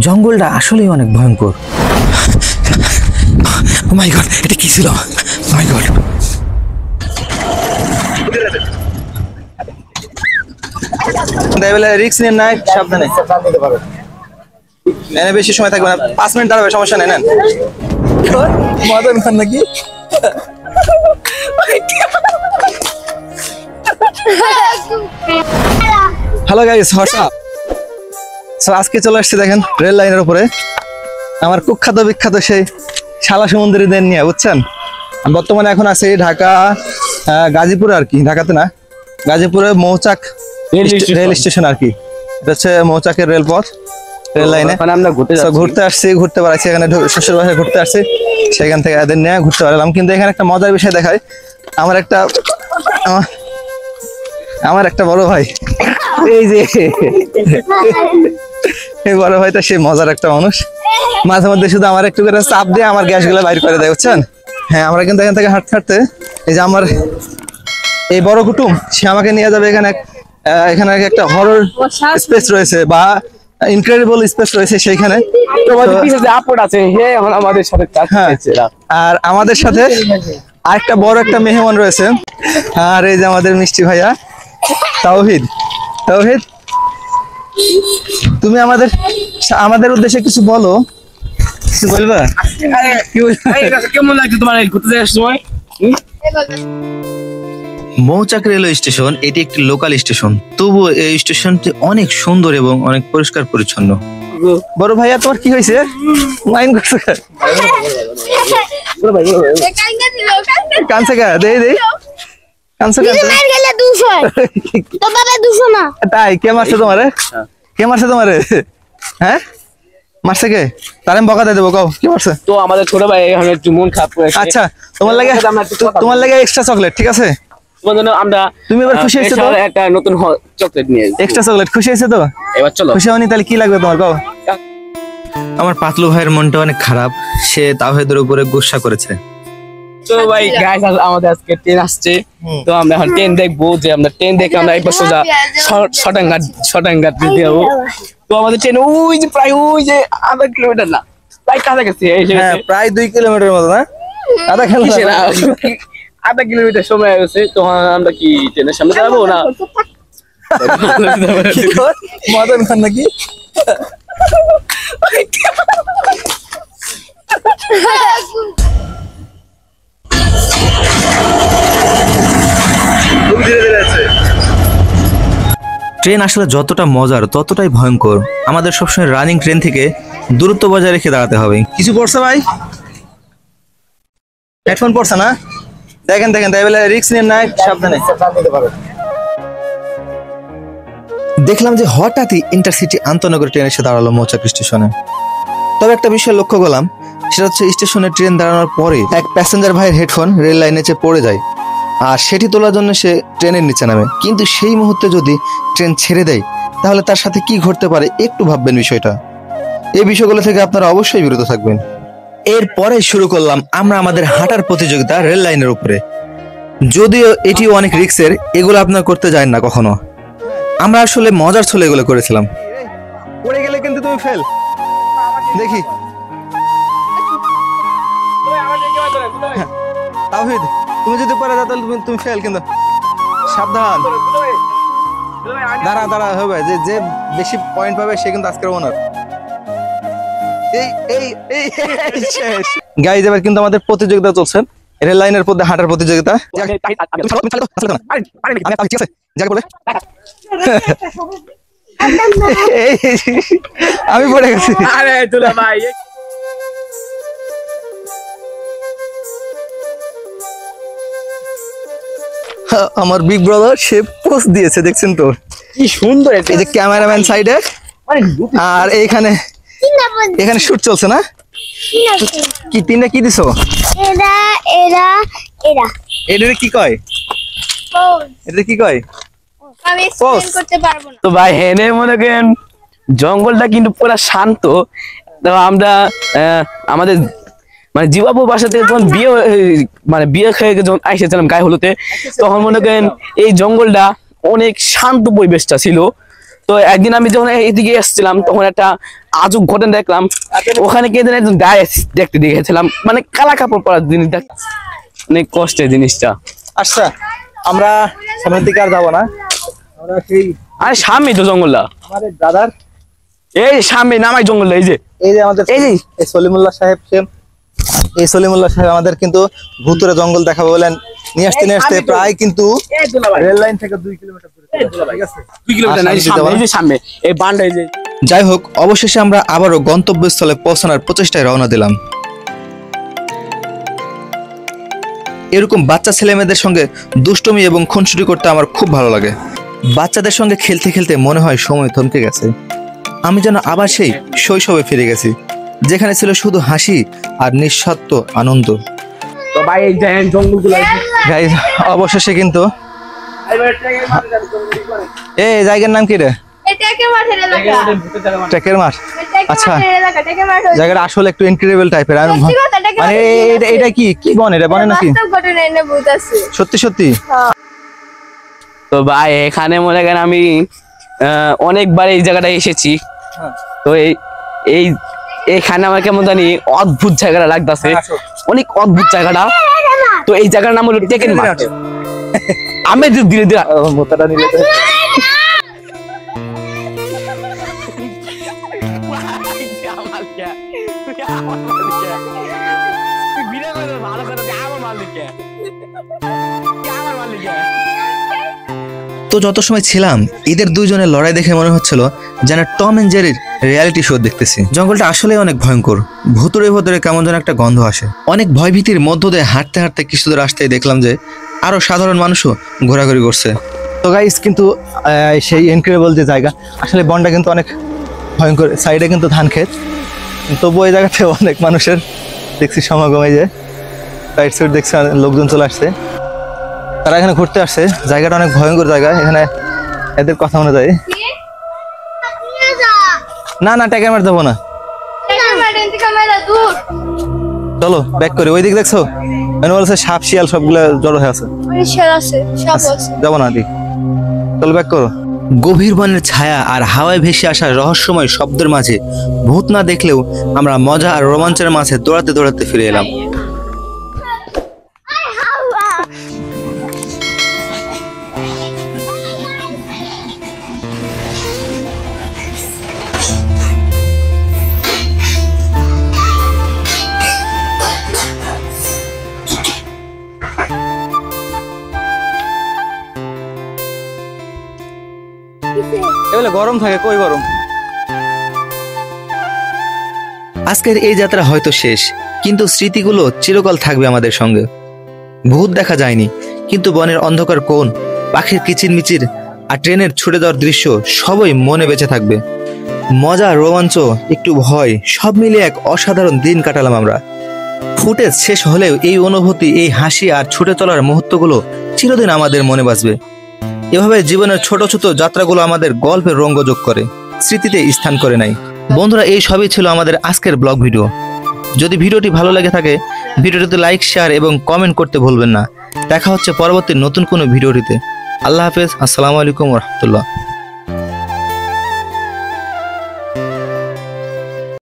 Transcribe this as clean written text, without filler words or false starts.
জঙ্গলটা আসলেই অনেক ভয়ঙ্কর। ও মাই গড, এটা কি ছিল? মাই গড, রিস্ক নেন না, সাবধানে। বেশি সময় থাকবে না, 5 মিনিট দাঁড়াবে, সমস্যা নেই। নেন মদন খান নাকি? হ্যালো গাইস, আজকে চলে আসছি দেখেন রেল লাইনের উপরে আমার কুখ্যাত বিখ্যাত সেই শালা সমুদ্রীদের নিয়ে, বুঝছেন? বর্তমানে এখন আছি ঢাকা গাজীপুরে, আর কি ঢাকাতে না, গাজীপুরে মৌচাক রেল স্টেশন আর কি। এটা হচ্ছে মৌচাকের রেলপথ, রেল লাইনে আমরা ঘুরতে আসছি, ঘুরতে পারছি। এখানে শ্বশুর বাসায় ঘুরতে আসছি, সেখান থেকে এদের নিয়ে ঘুরতে পারলাম। কিন্তু এখানে একটা মজার বিষয় দেখায়, আমার একটা বড় ভাই, এই যে এই বড় ভাইটা সেই মজার একটা মানুষ, মাঝে মধ্যে শুধু আমার একটু করে চাপ দিয়ে আমার গ্যাস গুলো বাইর করে দেয়, বুঝছেন? হ্যাঁ, আমরা কিন্তু এখান থেকে হাঁটতে হাঁটতে এই যে আমার এই বড় কুটুম, সে আমাকে নিয়ে যাবে এখানে একটা হরর স্পেস রয়েছে বা ইনক্রেডিবল স্পেস রয়েছে সেইখানে। আর আমাদের সাথে আরেকটা বড় একটা মেহমান রয়েছে, আর এই যে আমাদের মিষ্টি ভাইয়া তাওহিদ। তুমি আমাদের উদ্দেশ্যে কিছু বলো, কিছু বলবা? কেমন লাগছে তোমার ঘুরতে যাওয়ার সময়? মৌচাক রেলওয়ে স্টেশন এটি একটি লোকাল স্টেশন, তবুও এই স্টেশনটি অনেক সুন্দর এবং অনেক পরিষ্কার পরিচ্ছন্ন। বড় ভাইয়া, তোমার কি হয়েছে? মাইন্ড করছো? কানছে কা? দেই কানছে তাই? কে মারছে তোমারে? হ্যাঁ, মারছে কে? তার আমি বকা দিয়ে দেবো, কও কি মারছে? তো আমাদের ছোট ভাই এখন একটু মন খারাপ করে। আচ্ছা, তোমার লাগে এক্সট্রা চকলেট, ঠিক আছে? তুমি এবার খুশি হয়েছো তো? একটা নতুন চকলেট নিয়ে এক্সট্রা চকলেট, খুশি হয়েছে তো? এবার চলো। খুশি হওনি তাহলে কি লাগবে তোমার, কও? আমার পাতলু ভাইয়ের মনটা অনেক খারাপ, সে তাওহিদের উপরে গুসা করেছে। তো ভাই গাইস, আমাদের আজকে ট্রেন আসছে, তো আমরা এখন ট্রেন দেখবো। যে আমরা ট্রেন দেখে আমরা একবার সোজা শটাঙ্ঘাট দিতে যাবো। তো আমাদের ট্রেন ওই যে প্রায় ওই যে আধা কিলোমিটার না, প্রায় কাছাকাছি। হ্যাঁ, প্রায় 2 কিলোমিটার মতো না, আধা কিলোমিটার সময় হয়েছে। তো আমরা কি ট্রেনের সামনে যাবো না? মদন খান নাকি? ট্রেন আসলে যতটা মজার ততটাই ভয়ঙ্কর। আমাদের সবসময় রানিং ট্রেন থেকে দূরত্ব বজায় রেখে দাঁড়াতে হবে। কিছু পড়ছে ভাই? হেডফোন পড়ছে না? দেখেন তাই বলে রিস্ক নেন না, সাবধানে। দেখলাম যে হঠাৎই ইন্টারসিটি আন্তনগর ট্রেন এসে দাঁড়ালো মৌচাক স্টেশনে। তবে একটা বিষয় লক্ষ্য করলাম, সেটা হচ্ছে স্টেশনে ট্রেন দাঁড়ানোর পরে এক প্যাসেঞ্জার ভাইয়ের হেডফোন রেল লাইনে পড়ে যায়, আর সেটি তোলার জন্য সে ট্রেনের নিচে নামে। কিন্তু সেই মুহূর্তে যদি ট্রেন ছেড়ে দেয়, তাহলে তার সাথে কি ঘটতে পারে একটু ভাববেন বিষয়টা। এই বিষয়গুলো থেকে আপনারা অবশ্যই বিরত থাকবেন। এরপরে শুরু করলাম আমরা আমাদের হাঁটার প্রতিযোগিতা রেল লাইনের উপরে। যদিও এটিও অনেক রিস্কের, এগুলো আপনারা করতে যায় না কখনো। আমরা আসলে মজার ছলে এগুলো করেছিলাম। পড়ে গেলে কিন্তু তুমি ফেল। দেখি তাওহিদ, তুমি যদি পড়ে যাও তাহলে তুমি ফেল, কিন্তু সাবধান। দাঁড়া হবে, যে বেশি পয়েন্ট পাবে সে কিন্তু আজকের ওনার। গাইজ, এবার কিন্তু আমাদের প্রতিযোগিতা চলছে, রেল লাইনের মধ্যে হাঁটার প্রতিযোগিতা। আমি পড়ে গেছি। আমার বিগ ব্রাদার সে পোস্ট দিয়েছে, দেখছেন তো কি সুন্দর। এই যে ক্যামেরাম্যান সাইডে, আর এখানে শুট চলছে না? কি তিনটা কি দিছো? এটা কি কয়? তো ভাই হেনে মনে করেন জঙ্গলটা কিন্তু পুরা শান্ত। তো আমরা আমাদের মানে জিবাবুর বাসা থেকে যখন বিয়ে খেয়ে যখন আইসেছিলাম গায়ে হলুতে, তখন মনে করেন এই জঙ্গলটা অনেক শান্ত পরিবেশটা ছিল। তো একদিন আমি যখন এদিকে এসেছিলাম তখন একটা আজব ঘটনা দেখলাম। ওখানে কে যেন একজন গায়ে দেখতে দেখেছিলাম, মানে কালা কাপড় পরার জিনিস দেখ, অনেক কষ্টের জিনিসটা। আচ্ছা আমরা সামনের দিকে আর যাবো না, আমরা সেই আরে সামনে তো জঙ্গলটা, আমাদের দাদার এই সামনে নামাই জঙ্গল, এই যে আমাদের এই যে এই সলিমুল্লাহ সাহেব, এই সলিমুল্লাহ সাহেব আমাদের কিন্তু ভুতুরে জঙ্গল দেখাবো বলেন নিয়ে আসতে প্রায় কিন্তু রেল লাইন থেকে 2 কিলোমিটার দূরে, ঠিক আছে 2 কিলোমিটার না, এই যে সামনে এই বান্ডা, এই যে। যাই হোক, অবশেষে আমরা আবারও গন্তব্যস্থলে পৌঁছানোর প্রচেষ্টায় রওনা দিলাম। এরকম বাচ্চা ছেলেমেয়েদের সঙ্গে দুষ্টুমি এবং খুনসুটি করতে আমার খুব ভালো লাগে। বাচ্চাদের সঙ্গে খেলতে খেলতে মনে হয় সময় থমকে গেছে। আমি যেন আবার সেই শৈশবে ফিরে গেছি, যেখানে ছিল শুধু হাসি আর নিঃস্বার্থ আনন্দ। তো ভাই এই যে জঙ্গলগুলো, গাইস অবশেষে কিন্তু এই জায়গার নাম কি রে? ট্রেকের মাঠ। আচ্ছা, জায়গাটা আসলে একটু ইনক্রেডিবল টাইপের। মানে এটা কি কি বনে, এটা বনে নাকি সত্যি সত্যি? তো ভাই এখানে মনে করেন আমি অনেকবার এই জায়গাটায় এসেছি। তো এই এখানে আমার কেমন জানি অদ্ভুত জায়গাটা লাগতেছে, অনেক অদ্ভুত জায়গাটা। তো এই জায়গার নাম হলো টেকেন মাঠ। আমি ধীরে ধীরে মোতাটা নিলে তো যত সময় ছিলাম এদের দুইজনের লড়াই দেখে মনে হচ্ছিল যেন টম এন্ড জেরির রিয়ালিটি শো দেখতেছি। জঙ্গলটা আসলে অনেক ভয়ঙ্কর, ভুতুরে ভুতুরে কেমন যেন একটা গন্ধ আসে। অনেক ভয়ভীতির মধ্য দিয়ে হাঁটতে হাঁটতে কিছু দূর আসতেই দেখলাম যে আরো সাধারণ মানুষও ঘোরাঘুরি করছে। তো গাইস কিন্তু সেই ইনক্রেডিবল যে জায়গা, আসলে বনটা কিন্তু অনেক ভয়ঙ্কর। সাইডে কিন্তু ধান ক্ষেত, তবু ওই জায়গাতে অনেক মানুষের দেখছি সমাগম। এই যে রাইট সাইড দেখছি লোকজন চলে আসছে, তারা এখানে ঘুরতে আসছে। জায়গাটা অনেক ভয়ঙ্কর জায়গা। এখানে এদের কথা অনুযায়ী না টেকের মার যাবো না, চলো ব্যাক করি। ওই দিক দেখছো মানে বলছে সাপ শিয়াল সবগুলো জড়ো হয়ে আছে, যাবো না দিক, চলো ব্যাক করো। গভীর বনের ছায়া আর হাওয়ায় ভেসে আসা রহস্যময় শব্দের মাঝে ভূত না দেখলেও আমরা মজা আর রোমাঞ্চের মাঝে দৌড়াতে দৌড়াতে ফিরে এলাম। এগুলো গরম থাকে, কই গরম। আজকের এই যাত্রা হয়তো শেষ, কিন্তু স্মৃতিগুলো চিরকাল থাকবে আমাদের সঙ্গে। ভূত দেখা যায়নি, কিন্তু বনের অন্ধকার কোণ, পাখির কিচিরমিচির আর ট্রেনের ছুটে যাওয়ার দৃশ্য সবই মনে বেঁচে থাকবে। মজা, রোমাঞ্চ, একটু ভয়, সব মিলিয়ে এক অসাধারণ দিন কাটালাম আমরা। ফুটেজ শেষ হলেও এই অনুভূতি, এই হাসি আর ছুটে চলার মুহূর্তগুলো চিরদিন আমাদের মনে বাঁচবে। এভাবে জীবনের ছোট ছোট যাত্রাগুলো আমাদের গল্পের রঙ্গ যোগ করে, স্মৃতিতে স্থান করে নেয়। বন্ধুরা, এই সবই ছিল আমাদের আজকের ব্লগ ভিডিও। যদি ভিডিওটি ভালো লেগে থাকে ভিডিওটিতে লাইক, শেয়ার এবং কমেন্ট করতে ভুলবেন না। দেখা হচ্ছে পরবর্তী নতুন কোনো ভিডিওটিতে। আল্লাহ হাফেজ, আসসালামু আলাইকুম ওয়া রাহমাতুল্লাহ।